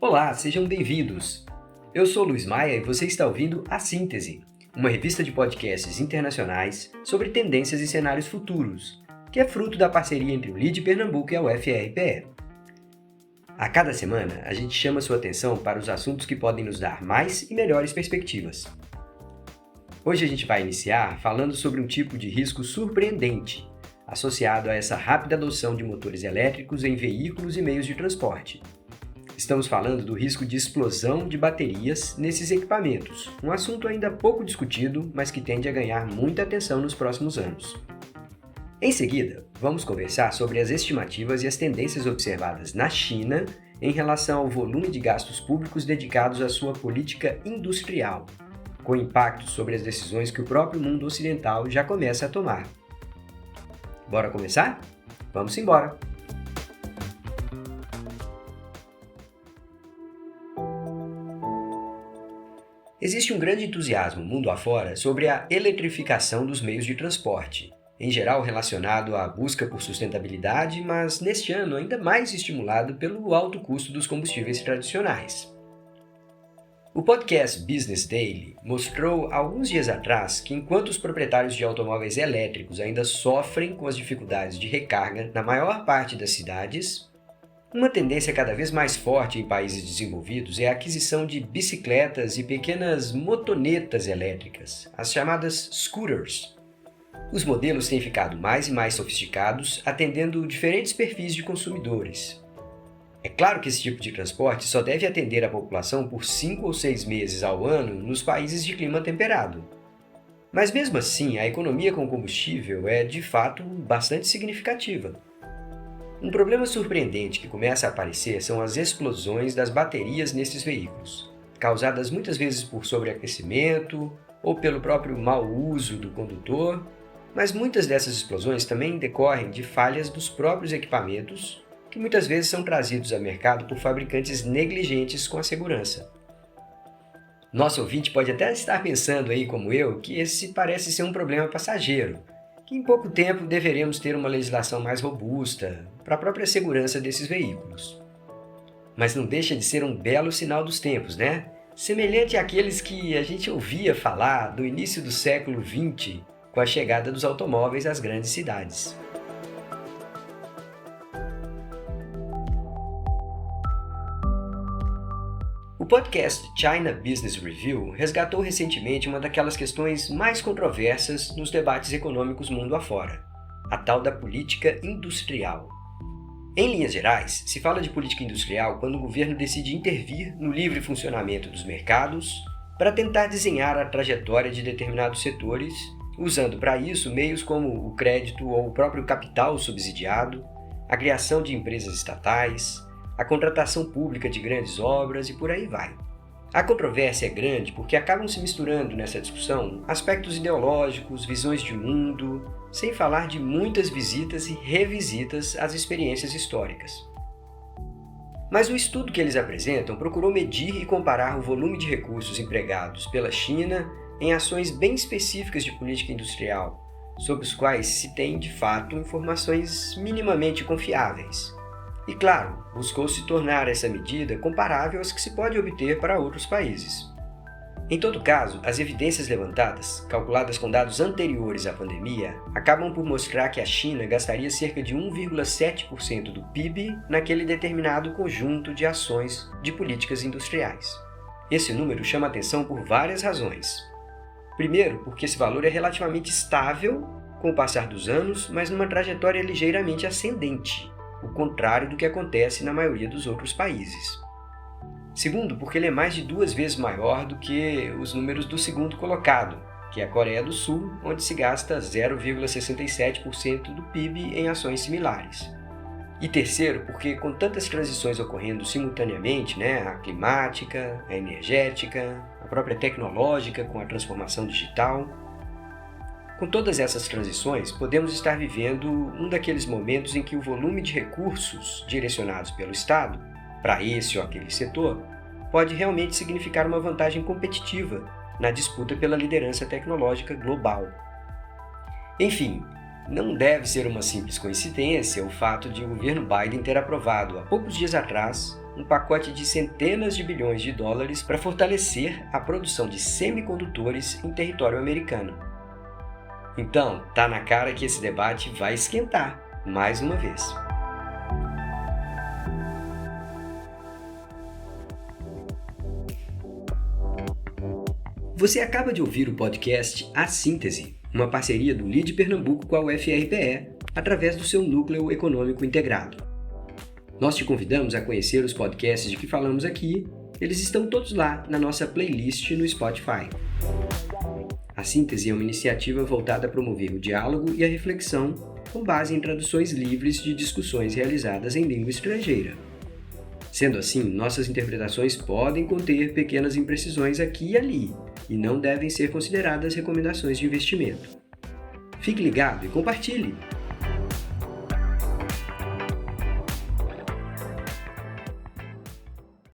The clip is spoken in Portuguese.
Olá, sejam bem-vindos! Eu sou Luiz Maia e você está ouvindo A Síntese, uma revista de podcasts internacionais sobre tendências e cenários futuros, que é fruto da parceria entre o LID Pernambuco e a UFRPE. A cada semana, a gente chama sua atenção para os assuntos que podem nos dar mais e melhores perspectivas. Hoje a gente vai iniciar falando sobre um tipo de risco surpreendente, associado a essa rápida adoção de motores elétricos em veículos e meios de transporte. Estamos falando do risco de explosão de baterias nesses equipamentos, um assunto ainda pouco discutido, mas que tende a ganhar muita atenção nos próximos anos. Em seguida, vamos conversar sobre as estimativas e as tendências observadas na China em relação ao volume de gastos públicos dedicados à sua política industrial, com impacto sobre as decisões que o próprio mundo ocidental já começa a tomar. Bora começar? Vamos embora! Existe um grande entusiasmo mundo afora sobre a eletrificação dos meios de transporte, em geral relacionado à busca por sustentabilidade, mas neste ano ainda mais estimulado pelo alto custo dos combustíveis tradicionais. O podcast Business Daily mostrou alguns dias atrás que enquanto os proprietários de automóveis elétricos ainda sofrem com as dificuldades de recarga na maior parte das cidades, uma tendência cada vez mais forte em países desenvolvidos é a aquisição de bicicletas e pequenas motonetas elétricas, as chamadas scooters. Os modelos têm ficado mais e mais sofisticados, atendendo diferentes perfis de consumidores. É claro que esse tipo de transporte só deve atender a população por 5 ou 6 meses ao ano nos países de clima temperado. Mas mesmo assim, a economia com combustível é de fato bastante significativa. Um problema surpreendente que começa a aparecer são as explosões das baterias nesses veículos, causadas muitas vezes por sobreaquecimento ou pelo próprio mau uso do condutor, mas muitas dessas explosões também decorrem de falhas dos próprios equipamentos, que muitas vezes são trazidos ao mercado por fabricantes negligentes com a segurança. Nosso ouvinte pode até estar pensando aí, como eu, que esse parece ser um problema passageiro, que em pouco tempo deveremos ter uma legislação mais robusta para a própria segurança desses veículos. Mas não deixa de ser um belo sinal dos tempos, né? Semelhante àqueles que a gente ouvia falar do início do século XX, com a chegada dos automóveis às grandes cidades. O podcast China Business Review resgatou recentemente uma daquelas questões mais controversas nos debates econômicos mundo afora, a tal da política industrial. Em linhas gerais, se fala de política industrial quando o governo decide intervir no livre funcionamento dos mercados para tentar desenhar a trajetória de determinados setores, usando para isso meios como o crédito ou o próprio capital subsidiado, a criação de empresas estatais, a contratação pública de grandes obras e por aí vai. A controvérsia é grande porque acabam se misturando nessa discussão aspectos ideológicos, visões de mundo, sem falar de muitas visitas e revisitas às experiências históricas. Mas o estudo que eles apresentam procurou medir e comparar o volume de recursos empregados pela China em ações bem específicas de política industrial, sobre os quais se tem, de fato, informações minimamente confiáveis. E, claro, buscou-se tornar essa medida comparável às que se pode obter para outros países. Em todo caso, as evidências levantadas, calculadas com dados anteriores à pandemia, acabam por mostrar que a China gastaria cerca de 1,7% do PIB naquele determinado conjunto de ações de políticas industriais. Esse número chama atenção por várias razões. Primeiro, porque esse valor é relativamente estável com o passar dos anos, mas numa trajetória ligeiramente ascendente, o contrário do que acontece na maioria dos outros países. Segundo, porque ele é mais de 2 vezes maior do que os números do segundo colocado, que é a Coreia do Sul, onde se gasta 0,67% do PIB em ações similares. E terceiro, porque com tantas transições ocorrendo simultaneamente, a climática, a energética, a própria tecnológica com a transformação digital, com todas essas transições, podemos estar vivendo um daqueles momentos em que o volume de recursos direcionados pelo Estado para esse ou aquele setor pode realmente significar uma vantagem competitiva na disputa pela liderança tecnológica global. Enfim, Não deve ser uma simples coincidência o fato de o governo Biden ter aprovado, há poucos dias atrás, um pacote de centenas de bilhões de dólares para fortalecer a produção de semicondutores em território americano. Então, tá na cara que esse debate vai esquentar, mais uma vez. Você acaba de ouvir o podcast A Síntese, uma parceria do LIDE Pernambuco com a UFRPE, através do seu Núcleo Econômico Integrado. Nós te convidamos a conhecer os podcasts de que falamos aqui, eles estão todos lá na nossa playlist no Spotify. A Síntese é uma iniciativa voltada a promover o diálogo e a reflexão com base em traduções livres de discussões realizadas em língua estrangeira. Sendo assim, nossas interpretações podem conter pequenas imprecisões aqui e ali, e não devem ser consideradas recomendações de investimento. Fique ligado e compartilhe!